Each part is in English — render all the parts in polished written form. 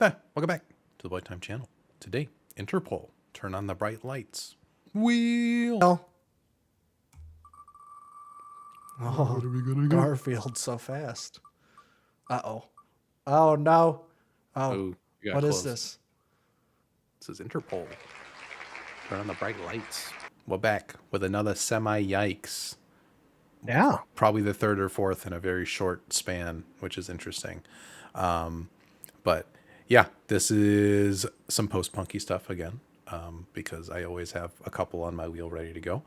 Welcome back to the Boy Time channel. Today, Interpol. Turn on the bright lights. Wheel. Oh, What are we gonna do? Garfield so fast. Uh-oh. Oh, no. Oh, Oh, you got what close. is this? This is Interpol. Turn on the bright lights. We're back with another semi-yikes. Yeah. Probably the third or fourth in a very short span, which is interesting. But yeah, this is some post-punky stuff again, because I always have a couple on my wheel ready to go.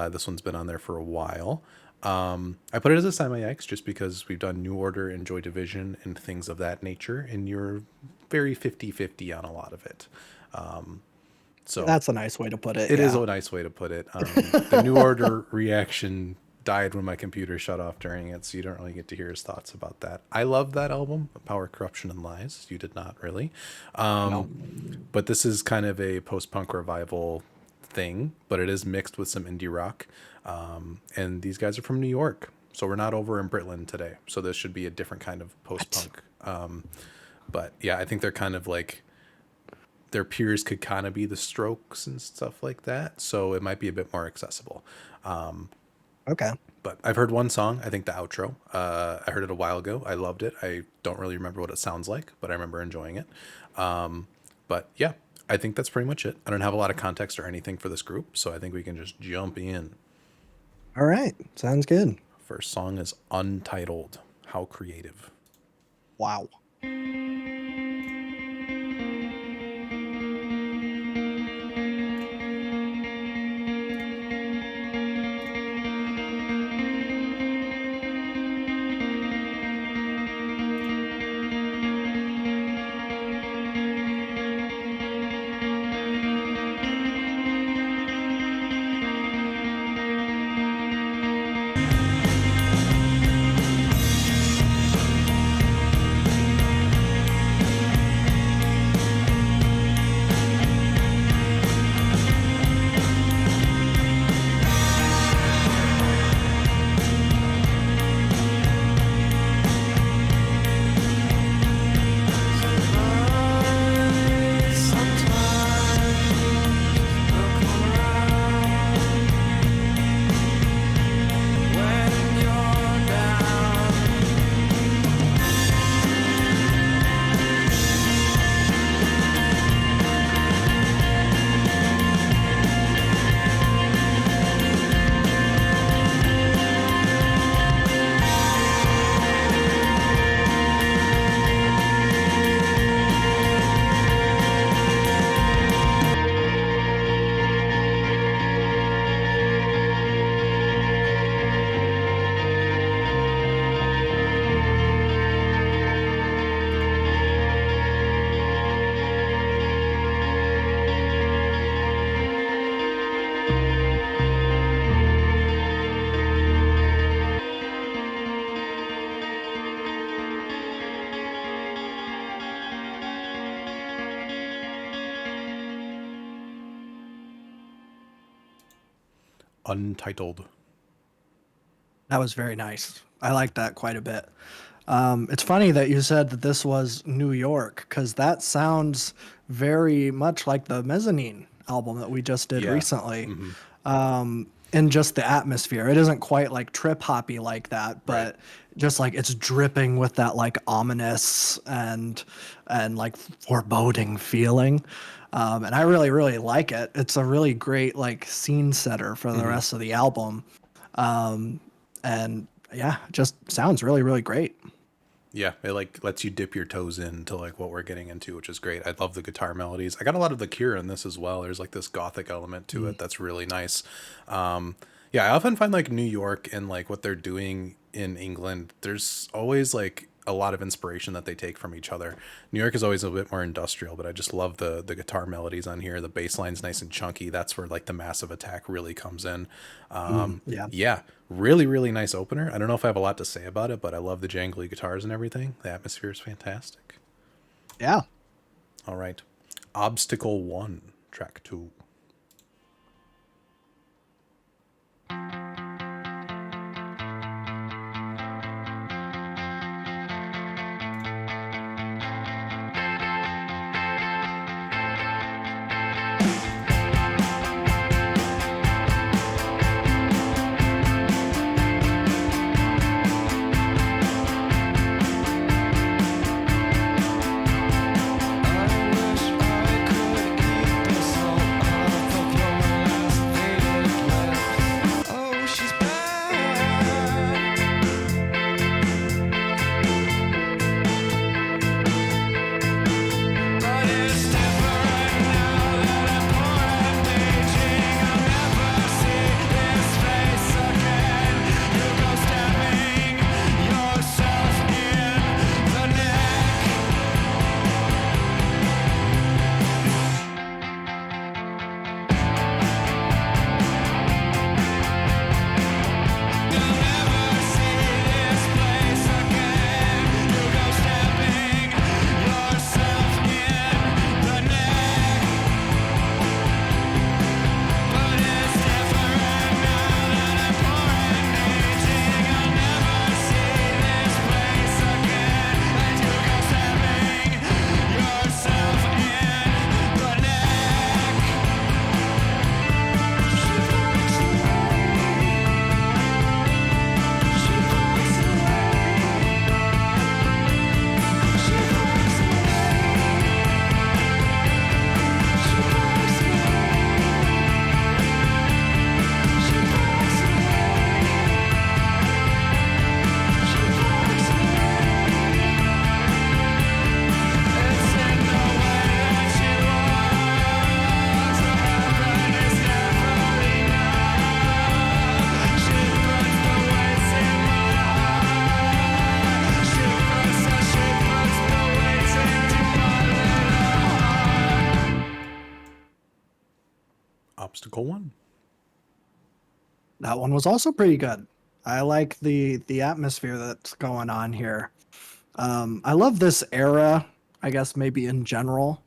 This one's been on there for a while. I put it as a semi-X just because we've done New Order and Joy Division and things of that nature, and you're very 50-50 on a lot of it. So That's a nice way to put it. it is a nice way to put it. The New Order reaction died when my computer shut off during it, so you don't really get to hear his thoughts about that. I love that album, Power, Corruption, and Lies. You did not really. No. But this is kind of a post-punk revival thing, but it is mixed with some indie rock. And these guys are from New York, so we're not over in Britland today. So this should be a different kind of post-punk. But yeah, I think they're kind of like, their peers could kind of be the Strokes and stuff like that. So it might be a bit more accessible. Okay. But I've heard one song, I think the outro. I heard it a while ago. I loved it. I don't really remember what it sounds like, but I remember enjoying it. But yeah, I think that's pretty much it. I don't have a lot of context or anything for this group, so I think we can just jump in. All right. Sounds good. First song is Untitled. How creative. Wow. Untitled. That was very nice. I like that quite a bit. It's funny that you said that this was New York, because that sounds very much like the Mezzanine album that we just did Yeah. recently. In just the atmosphere. It isn't quite like trip hoppy like that, but Right. just like it's dripping with that like ominous and like foreboding feeling. And I really, really like it. It's a really great like scene setter for the rest of the album. And yeah, just sounds really, really great. Yeah, it like lets you dip your toes into like what we're getting into, which is great. I love the guitar melodies. I got a lot of the Cure in this as well. There's like this gothic element to it that's really nice. Yeah, I often find like New York and like what they're doing in England, there's always like a lot of inspiration that they take from each other. New York is always a bit more industrial, but I just love the guitar melodies on here. The bass line's nice and chunky. That's where like the Massive Attack really comes in. Yeah. Yeah, really, really nice opener. I don't know if I have a lot to say about it, but I love the jangly guitars and everything. The atmosphere is fantastic. Yeah. All right. Obstacle 1, track 2. Obstacle One. That one was also pretty good. I like the atmosphere that's going on here. I love this era, I guess maybe in general,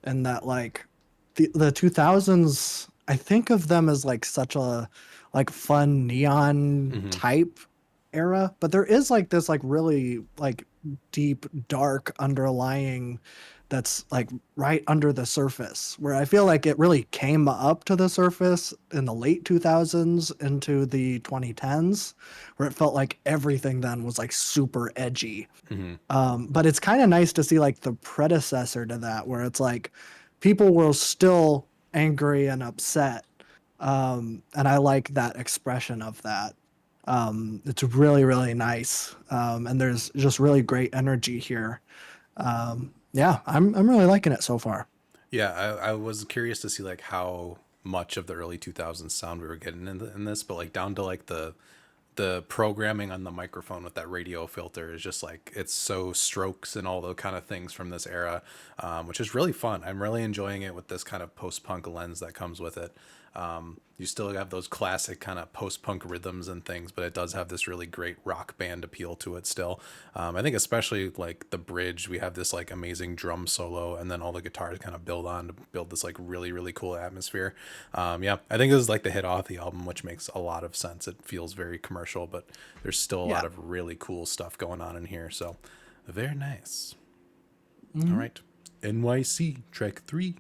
and that like the 2000s, I think of them as like such a like fun neon Hmm. type era, but there is like this like really like deep dark underlying that's like right under the surface where I feel like it really came up to the surface in the late 2000s into the 2010s where it felt like everything then was like super edgy. Hmm. But it's kind of nice to see like the predecessor to that, where it's like people were still angry and upset. And I like that expression of that. It's really, really nice. And there's just really great energy here. Yeah, I'm really liking it so far. Yeah, I was curious to see like how much of the early 2000s sound we were getting in this, but like down to like the programming on the microphone with that radio filter is just like it's so strokes and all the kind of things from this era, which is really fun. I'm really enjoying it with this kind of post-punk lens that comes with it. You still have those classic kind of post-punk rhythms and things, but it does have this really great rock band appeal to it still. I think especially like the bridge, we have this like amazing drum solo, and then all the guitars kind of build on to build this like really cool atmosphere. Yeah, I think this is like the hit off the album, which makes a lot of sense. It feels very commercial, but there's still a lot Yeah. of really cool stuff going on in here. So very nice. All Mhm. right, NYC track 3.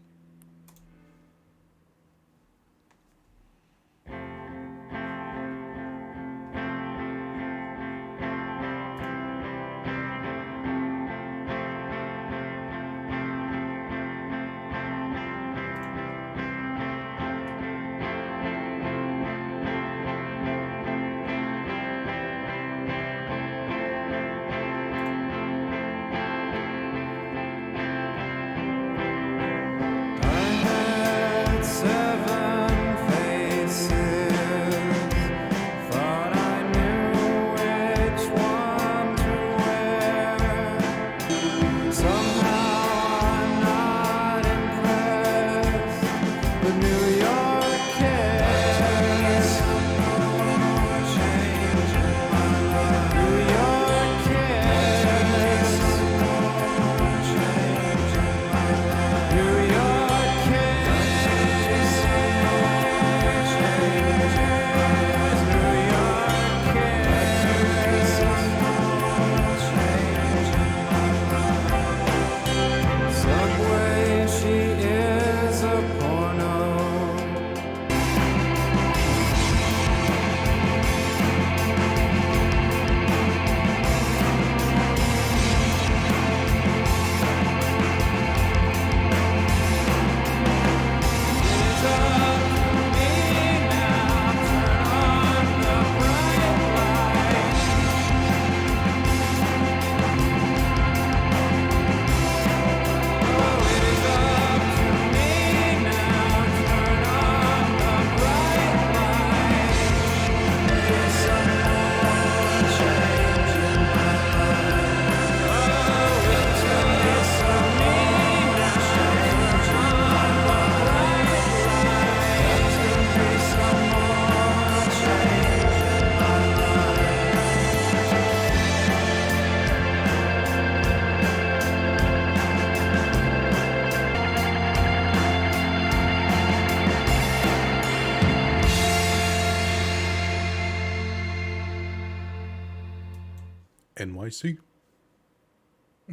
NYC.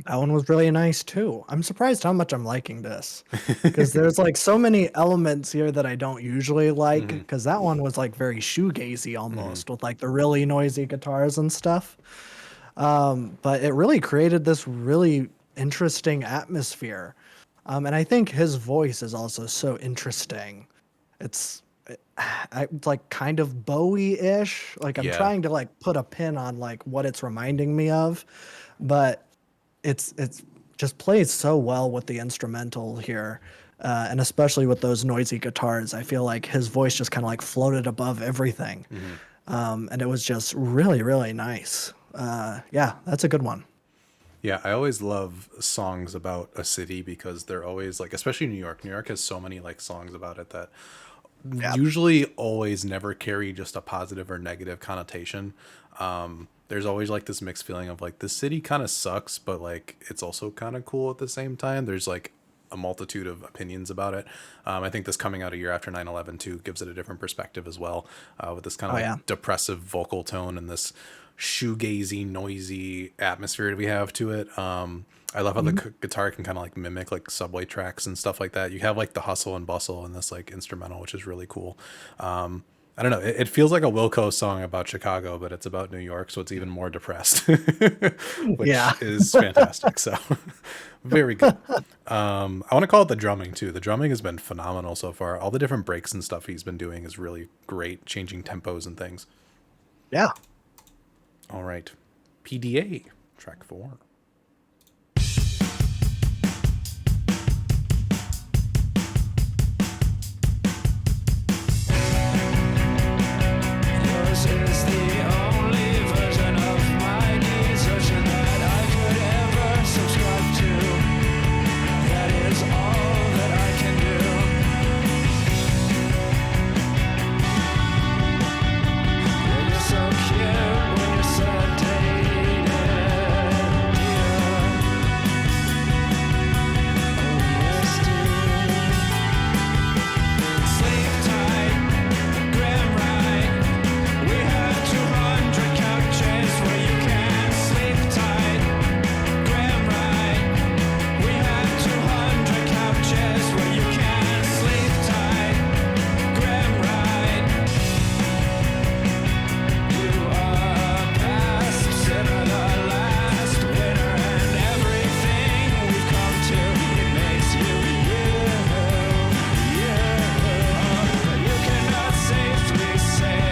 That one was really nice too. I'm surprised how much I'm liking this because there's like so many elements here that I don't usually like. Hmm. Because that one was like very shoegazy Hmm. almost with like the really noisy guitars and stuff. But it really created this really interesting atmosphere. And I think his voice is also so interesting. It's it's like kind of Bowie-ish. Like I'm Yeah. trying to like put a pin on like what it's reminding me of, but it's just plays so well with the instrumental here, and especially with those noisy guitars. I feel like his voice just kind of like floated above everything, Hmm. and it was just really really nice. Yeah, that's a good one. Yeah, I always love songs about a city because they're always like, especially New York. New York has so many like songs about it that Yeah. usually always never carry just a positive or negative connotation. There's always like this mixed feeling of like this city kind of sucks, but like it's also kind of cool at the same time. There's like a multitude of opinions about it. I think this coming out a year after 9/11 too gives it a different perspective as well, with this kind of Oh like yeah. depressive vocal tone and this shoegazy, noisy atmosphere that we have to it. I love how the Mhm. guitar can kind of like mimic like subway tracks and stuff like that. You have like the hustle and bustle in this like instrumental, which is really cool. I don't know. It feels like a Wilco song about Chicago, but it's about New York, so it's even more depressed, Yeah. which is fantastic. So, very good. I want to call it the drumming too. The drumming has been phenomenal so far. All the different breaks and stuff he's been doing is really great, changing tempos and things. Yeah. All right, PDA track 4. Yours is the only version of my needs, version that I could ever subscribe to. That is all that I can do. You're so cute when you're sedated, dear. Oh, yes, dear. Sleep tight, grim right. We have 200 couches where you can sleep tight, grim right. We have 200 couches where you can sleep tight, grim right. You are past sinner, the last winner, and everything we've come to, it makes you, you. You cannot safely say,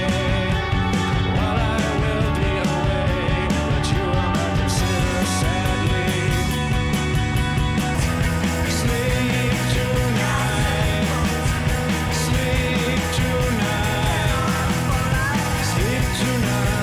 while I will be away, but you will not consider sadly. Sleep tonight, sleep tonight, sleep tonight.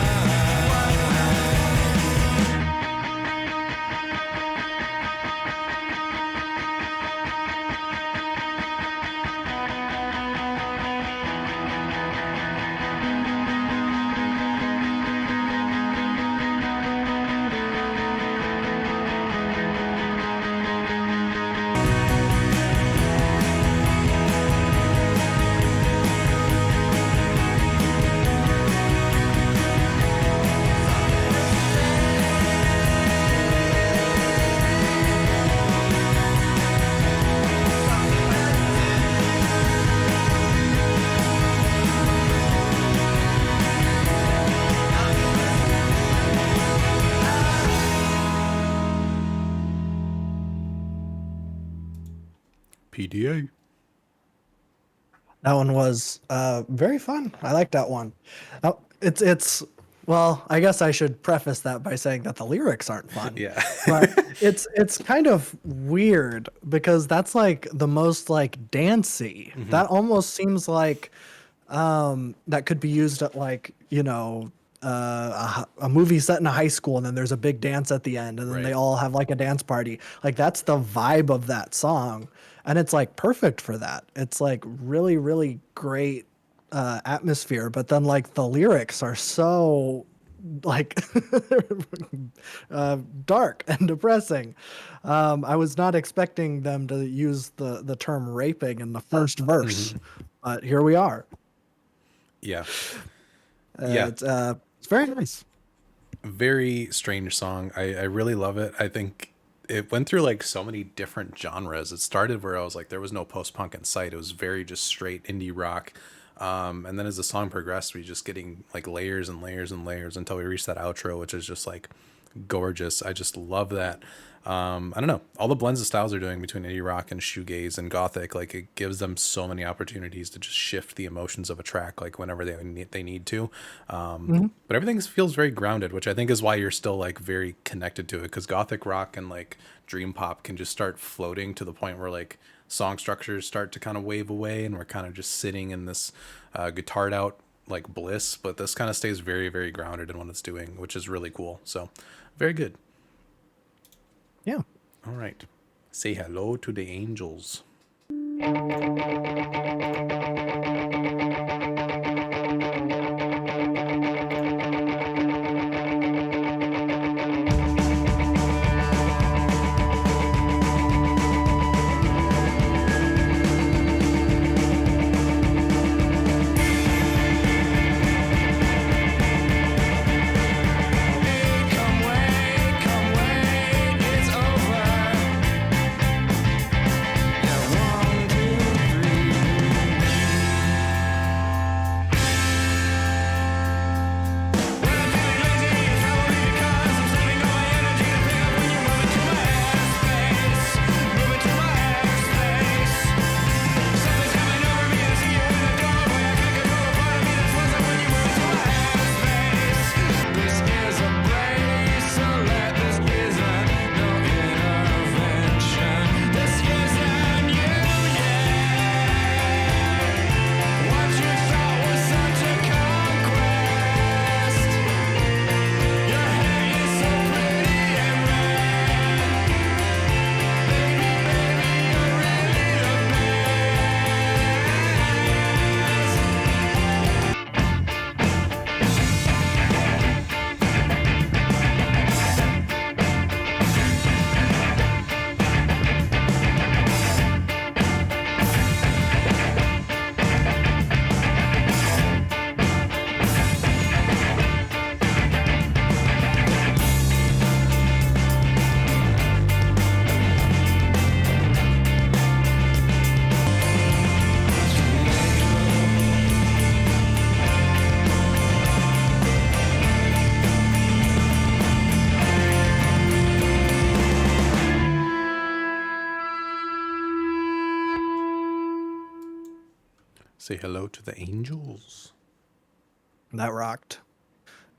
PDA. That one was very fun. I like that one. It's well, I guess I should preface that by saying that the lyrics aren't fun. Yeah. But it's kind of weird because that's like the most like dancey. That almost seems like that could be used at like, a movie set in a high school and then there's a big dance at the end and then they Right. all have like a dance party. Like that's the vibe of that song. And it's like perfect for that. It's like really, really great atmosphere. But then like the lyrics are so like dark and depressing. I was not expecting them to use the term raping in the first verse, but here we are. Yeah. Yeah. It's very nice. Very strange song. I really love it. I think it went through like so many different genres. It started where I was like, there was no post punk in sight. It was very just straight indie rock. And then as the song progressed, we just getting like layers and layers and layers until we reached that outro, which is just like gorgeous. I just love that. I don't know. All the blends of styles they're doing between indie rock and shoegaze and gothic, like it gives them so many opportunities to just shift the emotions of a track, like whenever they need to. Mhm. But everything feels very grounded, which I think is why you're still like very connected to it. Because gothic rock and like dream pop can just start floating to the point where like song structures start to kind of wave away, and we're kind of just sitting in this guitared out like bliss. But this kind of stays very, very grounded in what it's doing, which is really cool. So, very good. Yeah. All right. Say hello to the angels. Say hello to the angels. That rocked.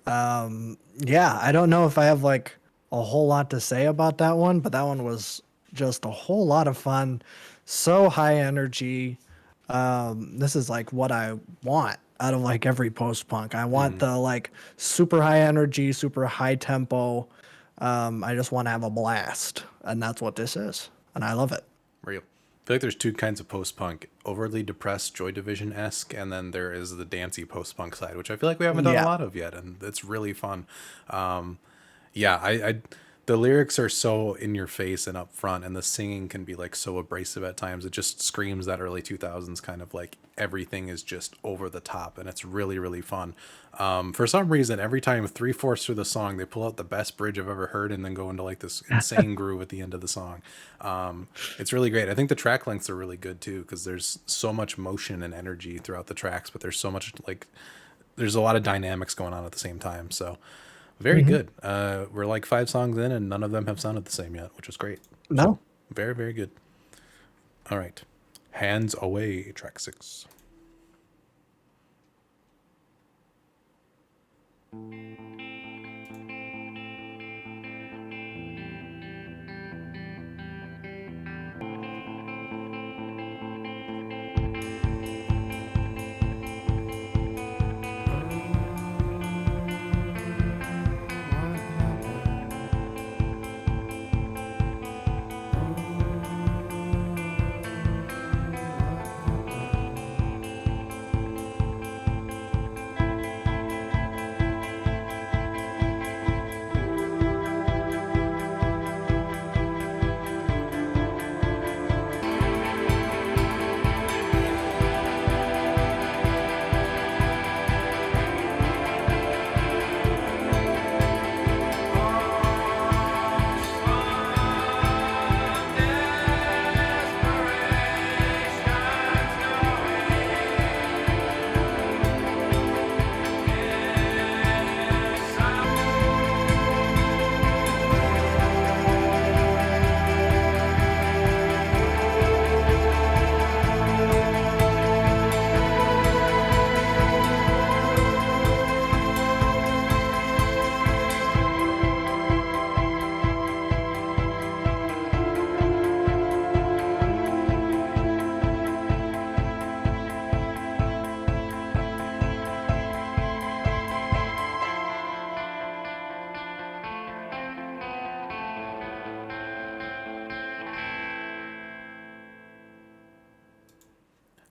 Yeah, I don't know if I have like a whole lot to say about that one, but that one was just a whole lot of fun. So high energy. This is like what I want out of like every post punk. I want the like super high energy, super high tempo. I just want to have a blast, and that's what this is, and I love it. Real. I feel like there's two kinds of post punk: overly depressed, Joy Division esque, and then there is the dancey post punk side, which I feel like we haven't done a Yeah. lot of yet, and it's really fun. Yeah, I the lyrics are so in your face and up front, and the singing can be like so abrasive at times. It just screams that early 2000s kind of like everything is just over the top, and it's really really fun. For some reason, every time 3/4 through the song, they pull out the best bridge I've ever heard, and then go into like this insane groove at the end of the song. It's really great. I think the track lengths are really good too, because there's so much motion and energy throughout the tracks, but there's so much like there's a lot of dynamics going on at the same time. So very good. We're like 5 songs in, and none of them have sounded the same yet, which is great. No. Very, very good. All right. Hands Away, track 6.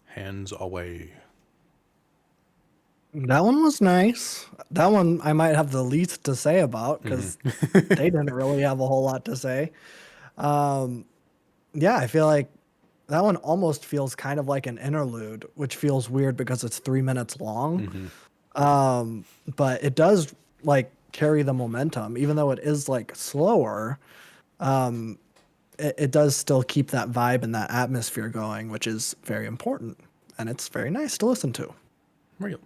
Hands Away. That one was nice. That one I might have the least to say about because they didn't really have a whole lot to say. Yeah, I feel like that one almost feels kind of like an interlude, which feels weird because it's 3 minutes long. But it does like carry the momentum, even though it is like slower. It does still keep that vibe and that atmosphere going, which is very important, and it's very nice to listen to. Real.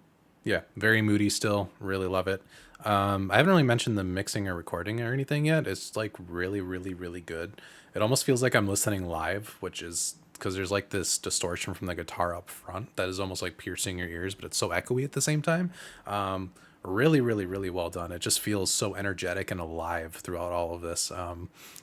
Yeah, very moody still. Really love it. I haven't really mentioned the mixing or recording or anything yet. It's like really, really, really good. It almost feels like I'm listening live, which is because there's like this distortion from the guitar up front that is almost like piercing your ears, but it's so echoey at the same time. Really, really, really well done. It just feels so energetic and alive throughout all of this.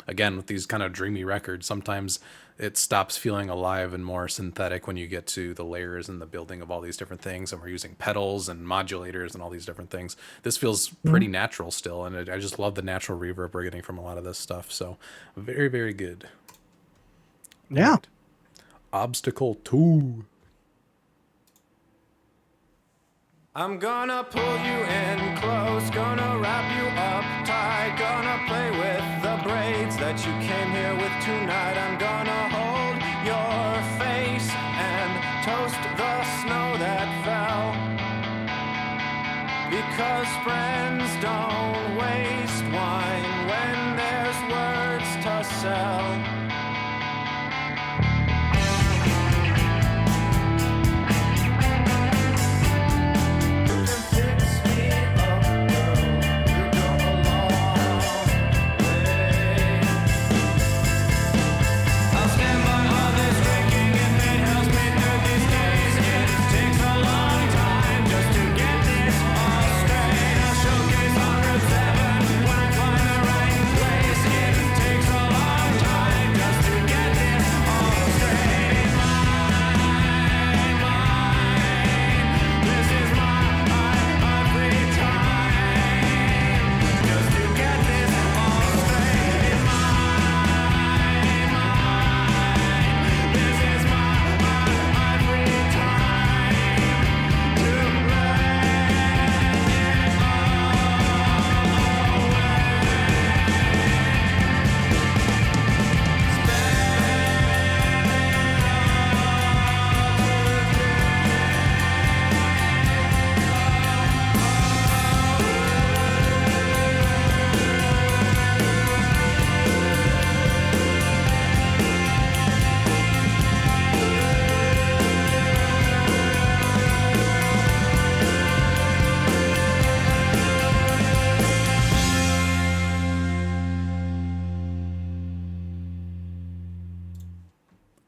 Again, with these kind of dreamy records, sometimes it stops feeling alive and more synthetic when you get to the layers and the building of all these different things, and we're using pedals and modulators and all these different things. This feels pretty natural still, and I just love the natural reverb we're getting from a lot of this stuff. So very, very good. Yeah. Obstacle 2. I'm gonna pull you in close, gonna wrap you up tight, gonna play with the braids that you came here with tonight. I'm gonna hold your face and toast the snow that fell, because friends don't waste wine when there's words to sell. I'll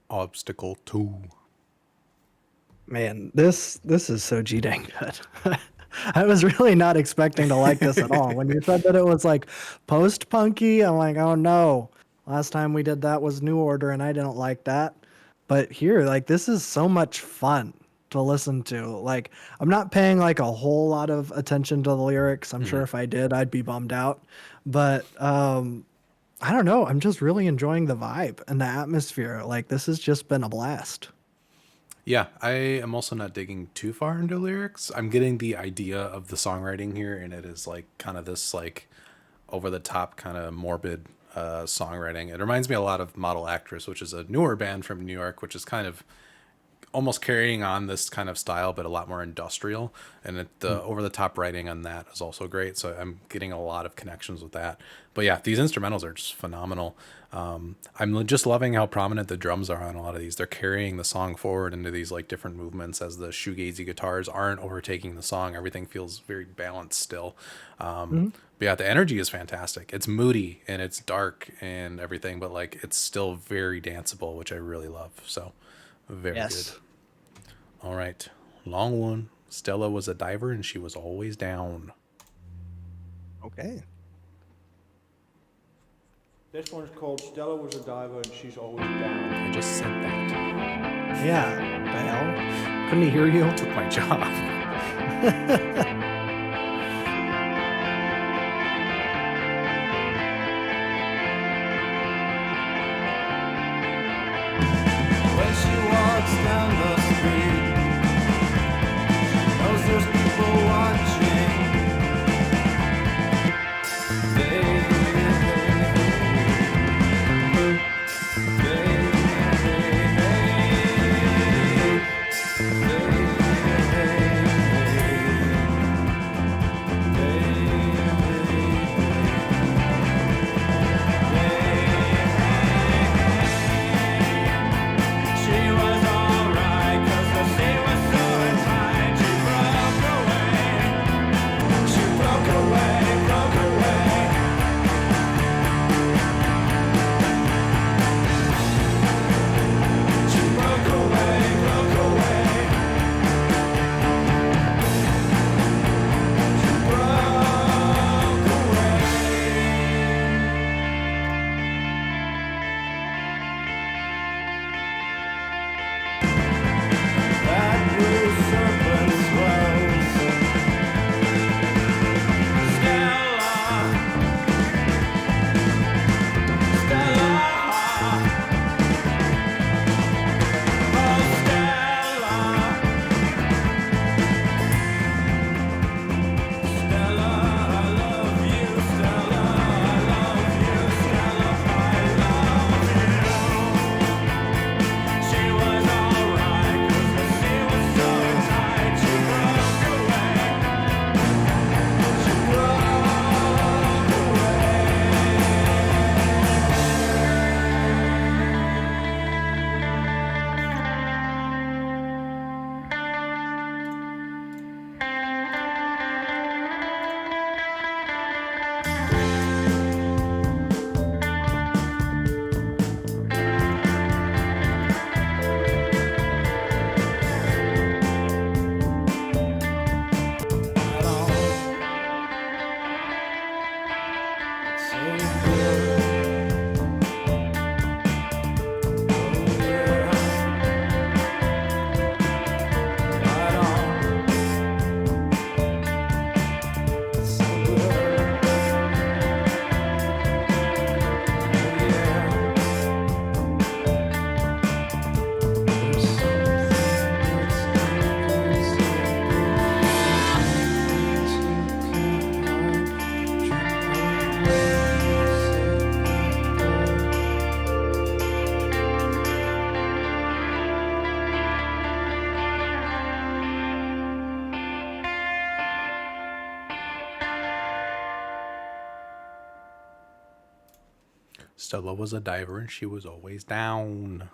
Obstacle 2. Man, this is so G dang good. I was really not expecting to like this at all. When you said that it was like post punky, I'm like, oh no. Last time we did that was New Order, and I didn't like that. But here, like, this is so much fun to listen to. Like, I'm not paying like a whole lot of attention to the lyrics. I'm sure if I did, I'd be bummed out. But I don't know. I'm just really enjoying the vibe and the atmosphere. Like, this has just been a blast. Yeah, I am also not digging too far into lyrics. I'm getting the idea of the songwriting here, and it is like kind of this like over the top kind of morbid songwriting. It reminds me a lot of Model Actress, which is a newer band from New York, which is kind of almost carrying on this kind of style, but a lot more industrial. And the over the top writing on that is also great. So I'm getting a lot of connections with that. But yeah, these instrumentals are just phenomenal. I'm just loving how prominent the drums are on a lot of these. They're carrying the song forward into these like different movements as the shoegazy guitars aren't overtaking the song. Everything feels very balanced still. Mhm. But yeah, the energy is fantastic. It's moody and it's dark and everything, but like it's still very danceable, which I really love. So very good. Yes. All right. Long one. Stella was a diver and she was always down. Okay. This one's called Stella Was A Diver and She's Always Down. I just said that. Yeah. The hell? Couldn't he hear you? Took my job. When she walks down the street, knows there's people watching. They, she was alright, 'cause the sea was so tight. She broke away. She broke away, broke away. She broke away, broke away. She broke away. That blue serpent swells. Stella, Stella, oh Stella, Stella, I love you, Stella, I love you, Stella, I love you. She was alright, 'cause the sea was so tight. She broke away. She broke away. Stella was a diver and she was always down.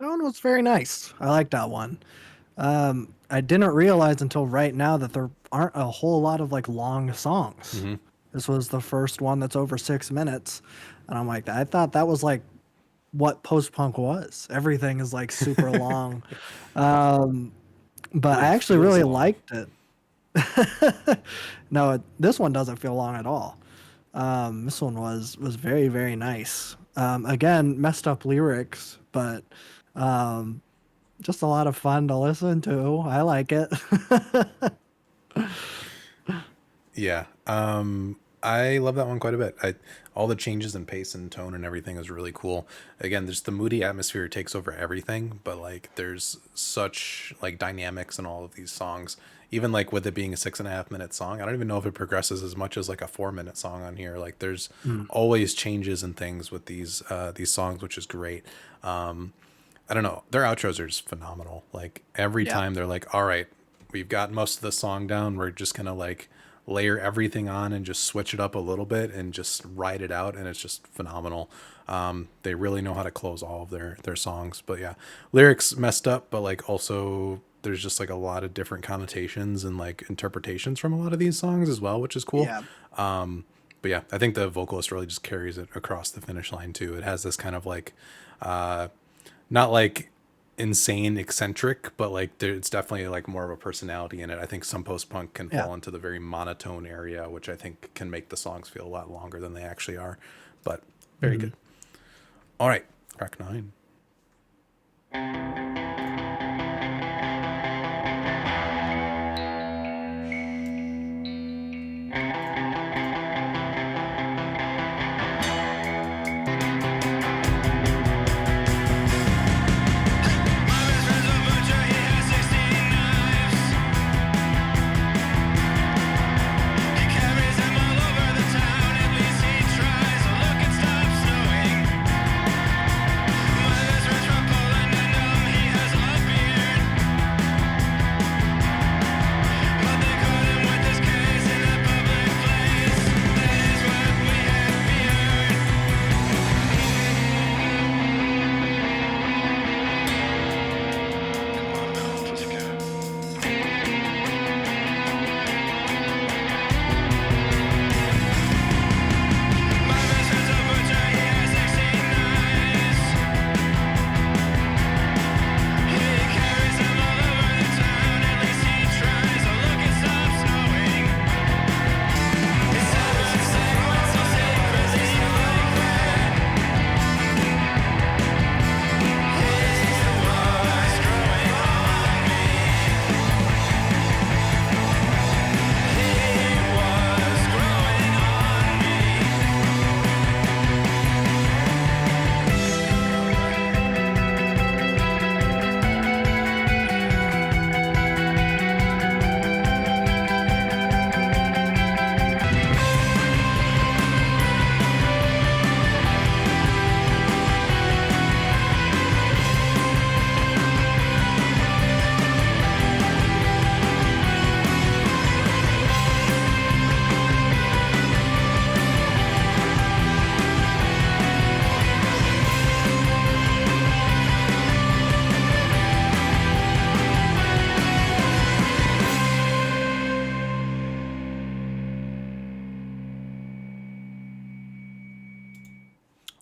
That one was very nice. I like that one. I didn't realize until right now that there aren't a whole lot of like long songs. This was the first one that's over 6 minutes, and I'm like, I thought that was like what post-punk was. Everything is like super long. Um, but I Ooh, actually feels really long. liked it. No, this one doesn't feel long at all. This one was very, very nice. Again, messed up lyrics, but um, just a lot of fun to listen to. I like it. Yeah. I love that one quite a bit. All the changes in pace and tone and everything is really cool. Again, there's the moody atmosphere takes over everything, but like there's such like dynamics in all of these songs. Even like with it being a 6.5 minute song, I don't even know if it progresses as much as like a 4 minute song on here. Like there's Mm, always changes and things with these songs, which is great. I don't know. Their outros are just phenomenal. Like every yeah. time they're like, all right, we've got most of the song down. We're just gonna like layer everything on and just switch it up a little bit and just ride it out, and it's just phenomenal. They really know how to close all of their songs. But yeah, lyrics messed up, but like also there's just like a lot of different connotations and like interpretations from a lot of these songs as well, which is cool. Yeah. But yeah, I think the vocalist really just carries it across the finish line too. It has this kind of like not like insane eccentric, but like it's definitely like more of a personality in it. I think some post punk can Yeah. fall into the very monotone area, which I think can make the songs feel a lot longer than they actually are. But very Mhm. good. All right, track 9.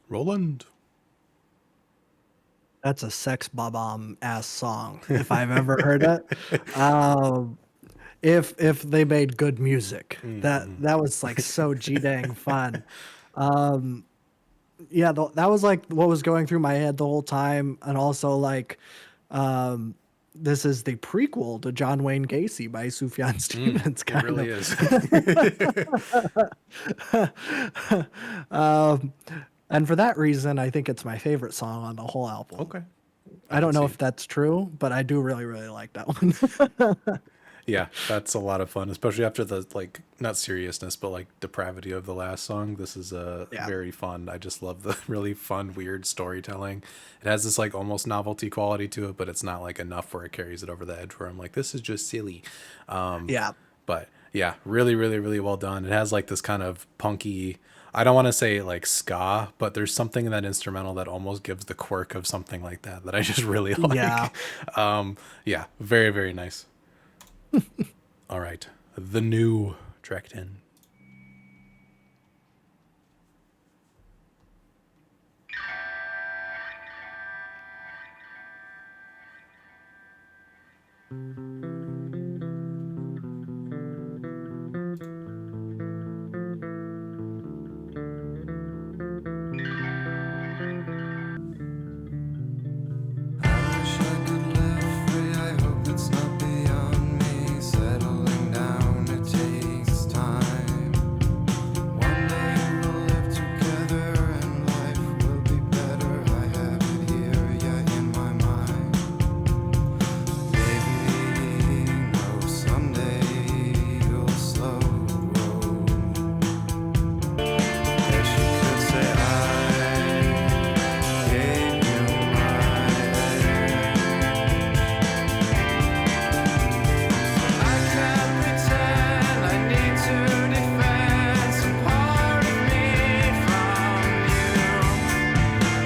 Roland. That's a sex bomb ass song if I've ever heard it. Um, if they made good music, that was like so g dang fun. Um, yeah, that was like what was going through my head the whole time, and also like, um, this is the prequel to John Wayne Gacy by Sufjan Stevens, It kind really of. is. Um, and for that reason, I think it's my favorite song on the whole album. Okay. I I can don't know see. if that's true, but I do really, really like that one. Yeah, that's a lot of fun, especially after the like not seriousness, but like depravity of the last song. This is Yeah. very fun. I just love the really fun, weird storytelling. It has this like almost novelty quality to it, but it's not like enough where it carries it over the edge where I'm like, this is just silly. Yeah. But yeah, really, really, really well done. It has like this kind of punky, I don't want to say like ska, but there's something in that instrumental that almost gives the quirk of something like that I just really Yeah. like. Yeah, very, very nice. All right. The new track 10. wish I could live free. I hope it's not beyond me. Settling down, it takes time. One day we'll live together and life will be better. I have it here, yeah, in my mind. Baby, no, someday you'll slow. Guess you could say I gave you my I can't pretend I need to defend some part of me from you.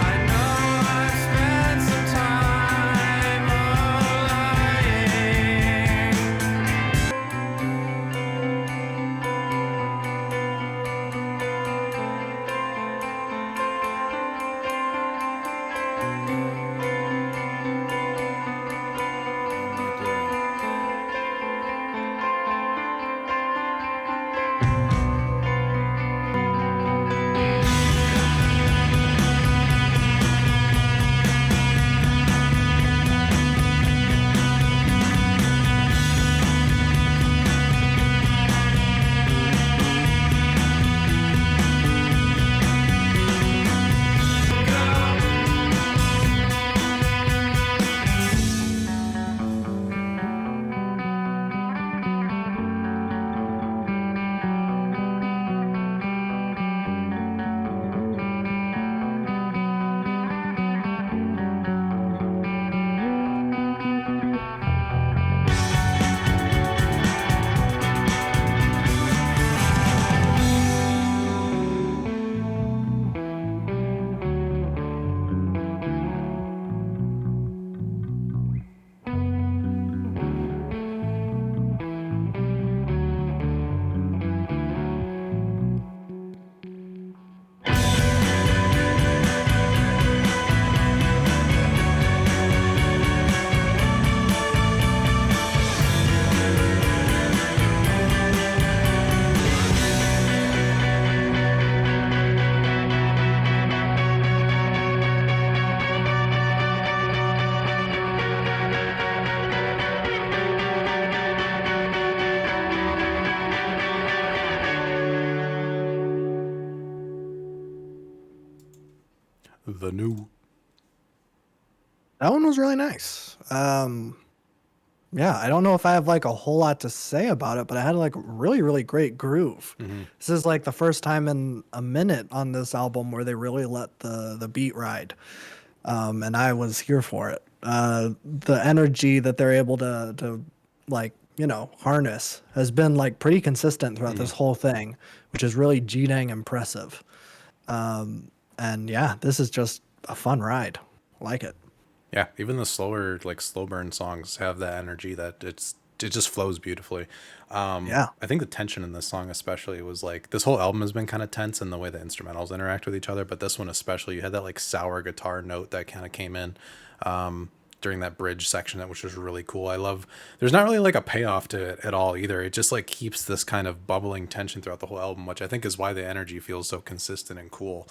I know I've spent some time lying. The new. That one was really nice. Yeah, I don't know if I have like a whole lot to say about it, but I had like really, really great groove. This is like the first time in a minute on this album where they really let the beat ride. And I was here for it. The energy that they're able to like, harness has been like pretty consistent throughout this whole thing, which is really G-dang impressive. And yeah, this is just a fun ride. I like it. Yeah, even the slower, like slow burn songs have that energy that it just flows beautifully. Yeah. I think the tension in this song especially was like this whole album has been kind of tense in the way the instrumentals interact with each other, but this one especially, you had that like sour guitar note that kind of came in during that bridge section, which was really cool. I love. There's not really like a payoff to it at all either. It just like keeps this kind of bubbling tension throughout the whole album, which I think is why the energy feels so consistent and cool.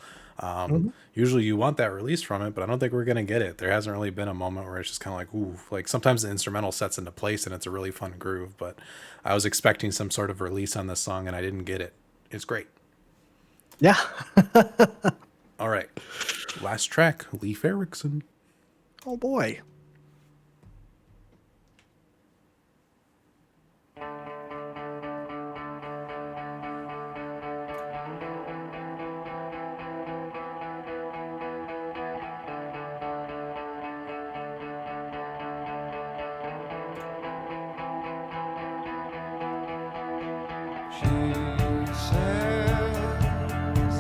Usually you want that release from it, but I don't think we're gonna get it. There hasn't really been a moment where it's just kind of like, ooh, like sometimes the instrumental sets into place and it's a really fun groove, but I was expecting some sort of release on this song and I didn't get it. It's great. Yeah. All right, last track, Leif Erikson. Oh boy. She says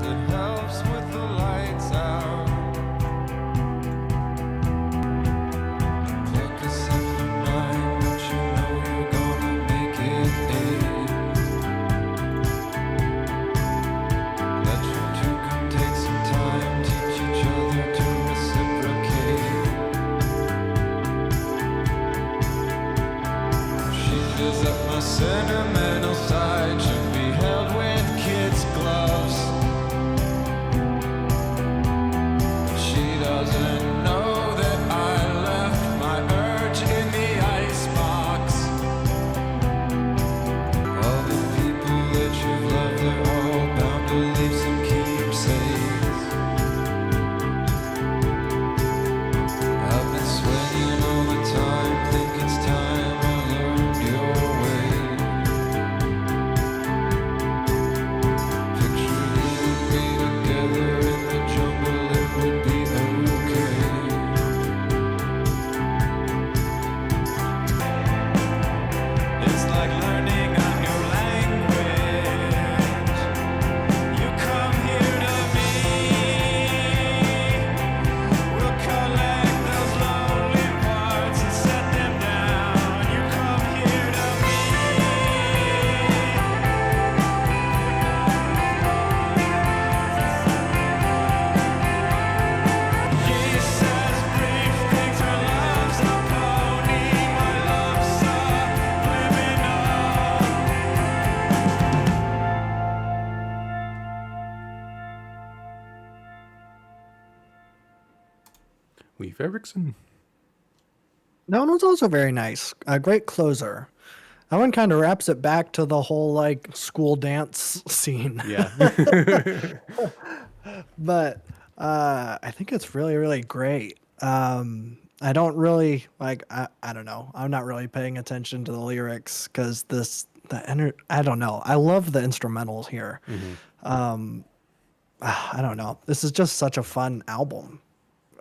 it helps with the lights out. Take a sip of nine, but you know you're gonna make it eight. Let you two come take some time, teach each other to reciprocate. the sentimental side should be held with kids' gloves. She doesn't know that I left my urge in the icebox. All the people that you've loved, they're all bound to leave some keepsakes. I've been swaying all the time, think it's time I learned your way. Picture you and me together in the jungle, it would be okay. It's like learning a new language. You come here to me, we'll collect those lonely parts and set them down. You come here to me. He says brief things, her love's a pony, my love's a criminal. Leif Erikson. That one was also very nice. A great closer. That one kind of wraps it back to the whole like school dance scene. Yeah. But I think it's really, really great. I don't really like. I don't know. I'm not really paying attention to the lyrics because I don't know. I love the instrumentals here. I don't know. This is just such a fun album.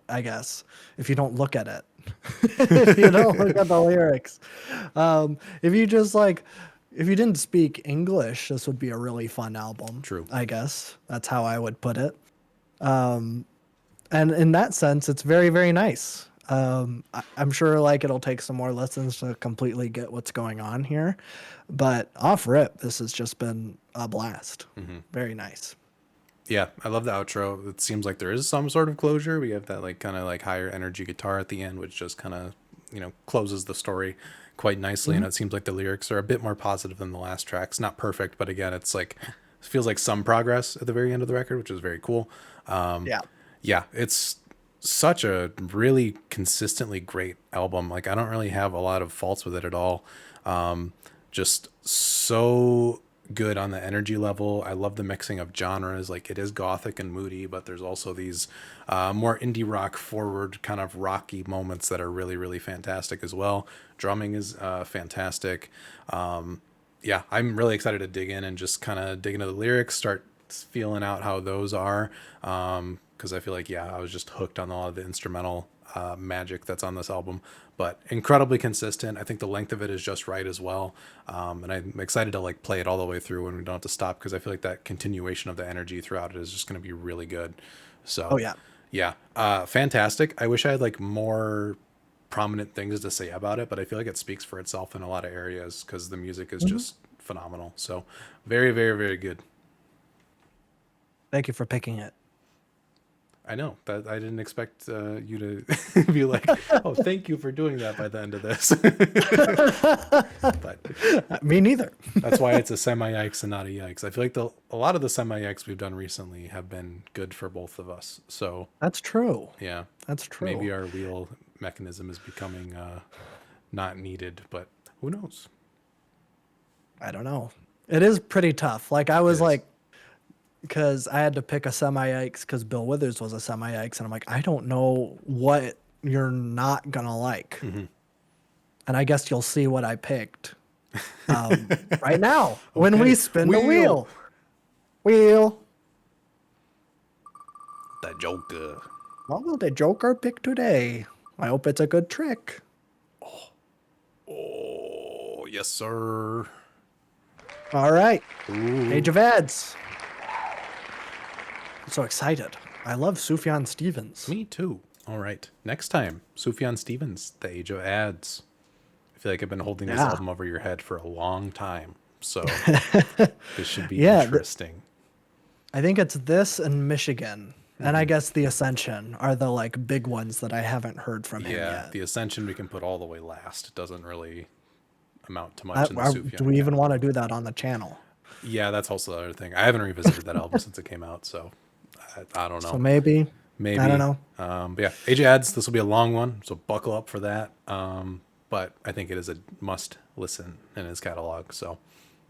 I guess if you don't look at it, if you don't look at the lyrics, if you just like, if you didn't speak English, this would be a really fun album. True. I guess that's how I would put it. And in that sense, it's very, very nice. I'm sure like it'll take some more listens to completely get what's going on here, but off rip, this has just been a blast. Very nice. Yeah, I love the outro. It seems like there is some sort of closure. We have that like kind of like higher energy guitar at the end, which just kind of, closes the story quite nicely. And it seems like the lyrics are a bit more positive than the last tracks. Not perfect, but again, it's like, it feels like some progress at the very end of the record, which is very cool. Yeah, it's such a really consistently great album. Like I don't really have a lot of faults with it at all. Just so good on the energy level. I love the mixing of genres. Like it is gothic and moody, but there's also these more indie rock forward kind of rocky moments that are really, really fantastic as well. Drumming is fantastic. Yeah, I'm really excited to dig in and just kind of dig into the lyrics, start feeling out how those are. Because I feel like, I was just hooked on a lot of the instrumental magic that's on this album, but incredibly consistent. I think the length of it is just right as well. And I'm excited to like play it all the way through when we don't have to stop, because I feel like that continuation of the energy throughout it is just going to be really good. So, fantastic. I wish I had like more prominent things to say about it, but I feel like it speaks for itself in a lot of areas because the music is just phenomenal. So very, very, very good. Thank you for picking it. I know that I didn't expect you to be like, "Oh, thank you for doing that" by the end of this. But Me neither. that's why it's a semi-yikes and not a yikes. I feel like a lot of the semi-yikes we've done recently have been good for both of us. So That's true. yeah, That's true. maybe our wheel mechanism is becoming not needed, but who knows? I don't know. It is pretty tough. Like I was is. like, because I had to pick a semi-yikes because Bill Withers was a semi-yikes, and I'm like, I don't know what you're not gonna like, and I guess you'll see what I picked right now when we spin the wheel. Wheel. The Joker. What will the Joker pick today? I hope it's a good trick. Oh, yes, sir. All right. Age of Ads. I'm so excited. I love Sufjan Stevens. Me too. All right. Next time, Sufjan Stevens, The Age of Ads. I feel like I've been holding this album over your head for a long time. So this should be interesting. I think it's this and Michigan. And I guess The Ascension are the like big ones that I haven't heard from him Yeah, yet. The Ascension we can put all the way last. It doesn't really amount to much in the Sufjan do we even category. want to do that on the channel? Yeah, that's also the other thing. I haven't revisited that album since it came out, so I don't So know. maybe, I don't Maybe. know. But yeah, AJ Ads, this will be a long one, so buckle up for that. But I think it is a must listen in his catalog, so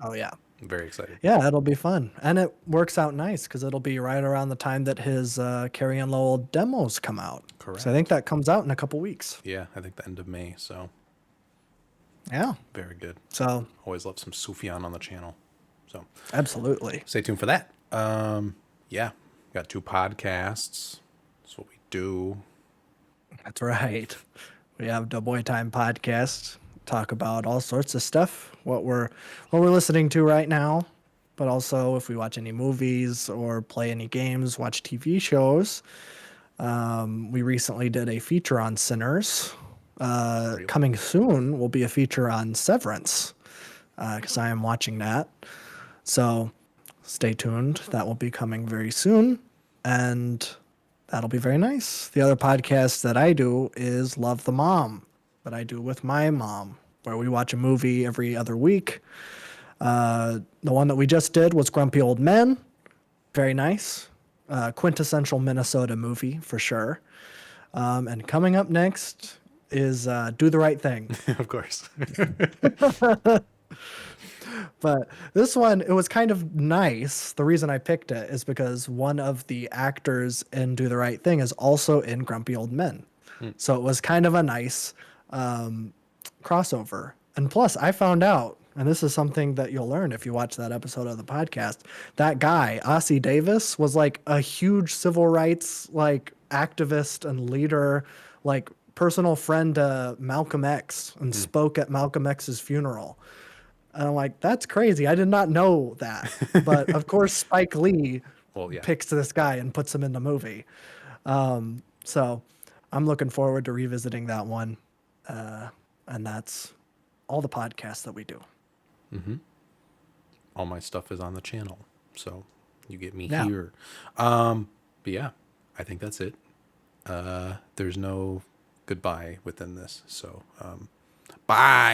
Oh yeah. I'm very excited. Yeah, it'll be fun. And it works out nice because it'll be right around the time that his Carrie and Lowell demos come out. So I think Correct. that comes out in a couple weeks. Yeah, I think the end of May, so Yeah. very good. So Always love some Sufjan on the channel. So absolutely. stay tuned for that. Yeah, got 2 podcasts. That's what we do. That's right. We have the Boy Time podcast. Talk about all sorts of stuff. What we're listening to right now, but also if we watch any movies or play any games, watch TV shows. We recently did a feature on Sinners. Coming soon will be a feature on Severance because I am watching that. So stay tuned. That will be coming very soon. And that'll be very nice. The other podcast that I do is Love the Mom, that I do with my mom, where we watch a movie every other week. The one that we just did was Grumpy Old Men. Very nice. Quintessential Minnesota movie for sure. And coming up next is Do the Right Thing. Of course. But this one, it was kind of nice. The reason I picked it is because one of the actors in Do the Right Thing is also in Grumpy Old Men. So it was kind of a nice crossover. And plus, I found out, and this is something that you'll learn if you watch that episode of the podcast, that guy, Ossie Davis, was like a huge civil rights like activist and leader, like personal friend to Malcolm X, and spoke at Malcolm X's funeral. And I'm like, that's crazy. I did not know that. But of course, Spike Lee Well, yeah. picks this guy and puts him in the movie. So I'm looking forward to revisiting that one. And that's all the podcasts that we do. All my stuff is on the channel, so you get me Yeah. here. But yeah, I think that's it. There's no goodbye within this, so bye.